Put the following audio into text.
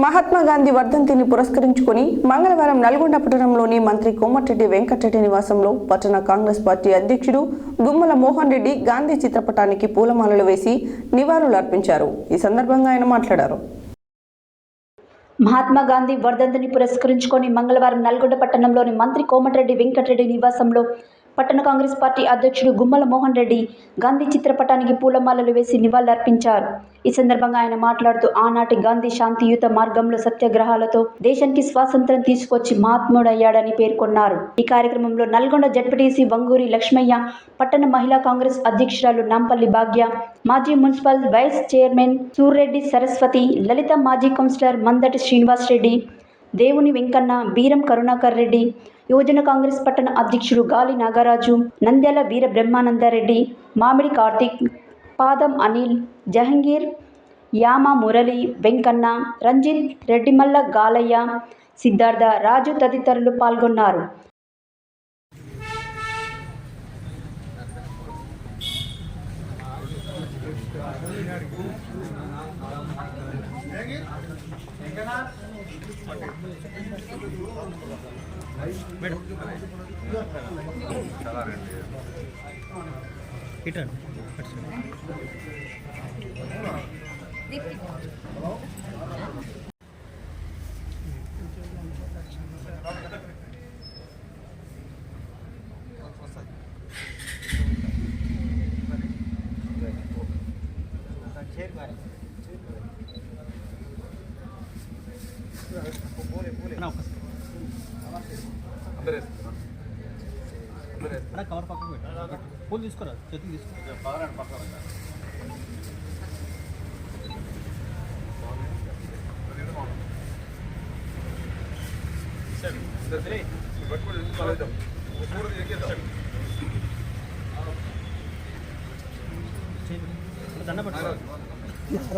మహాత్మా గాంధీ వర్ధంతిని పురస్కరించుకుని మంగళవారం నల్గొండ పట్టణంలోని మంత్రి కోమటిరెడ్డి వెంకటరెడ్డి నివాసంలో పట్టణ కాంగ్రెస్ పార్టీ అధ్యక్షుడు గుమ్మల మోహన్ రెడ్డి గాంధీ చిత్రపటానికి పూలమాలలు వేసి నివాళులు అర్పించారు. ఈ సందర్భంగా ఆయన మాట్లాడారు. మహాత్మా గాంధీ వర్ధంతిని పురస్కరించుకొని మంగళవారం నల్గొండ పట్టణంలోని మంత్రి కోమటిరెడ్డి వెంకటరెడ్డి నివాసంలో పట్టణ కాంగ్రెస్ పార్టీ అధ్యక్షుడు గుమ్మల మోహన్ రెడ్డి గాంధీ చిత్రపటానికి పూలమాలలు వేసి నివాళులర్పించారు. ఈ సందర్భంగా ఆయన మాట్లాడుతూ ఆనాటి గాంధీ శాంతియుత మార్గంలో సత్యాగ్రహాలతో దేశానికి స్వాతంత్ర్యం తీసుకొచ్చి మహాత్ముడయ్యాడని పేర్కొన్నారు. ఈ కార్యక్రమంలో నల్గొండ జడ్పీటీసీ వంగూరి లక్ష్మయ్య, పట్టణ మహిళా కాంగ్రెస్ అధ్యక్షురాలు నాంపల్లి భాగ్య, మాజీ municipal vice chairman Surreddy Saraswathi, Lalitha మాజీ కౌన్సిలర్ మందటి శ్రీనివాస్ రెడ్డి, దేవుని వెంకన్న, బీరం కరుణాకర్ రెడ్డి, యువజన కాంగ్రెస్ పట్టణ అధ్యక్షుడు గాలి నాగరాజు, నంద్యాల వీర బ్రహ్మానందరెడ్డి, మామిడి కార్తిక్, పాదం అనిల్, జహంగీర్, యామ మురళి, వెంకన్న, రంజిత్, రెడ్డిమల్ల గాలయ్య, సిద్ధార్థ, రాజు తదితరులు పాల్గొన్నారు. కవర్ పక్కకు పెట్టు, పూలు తీసుకురా, చేతులు తీసుకురా, పక్కన దండ పట్టు.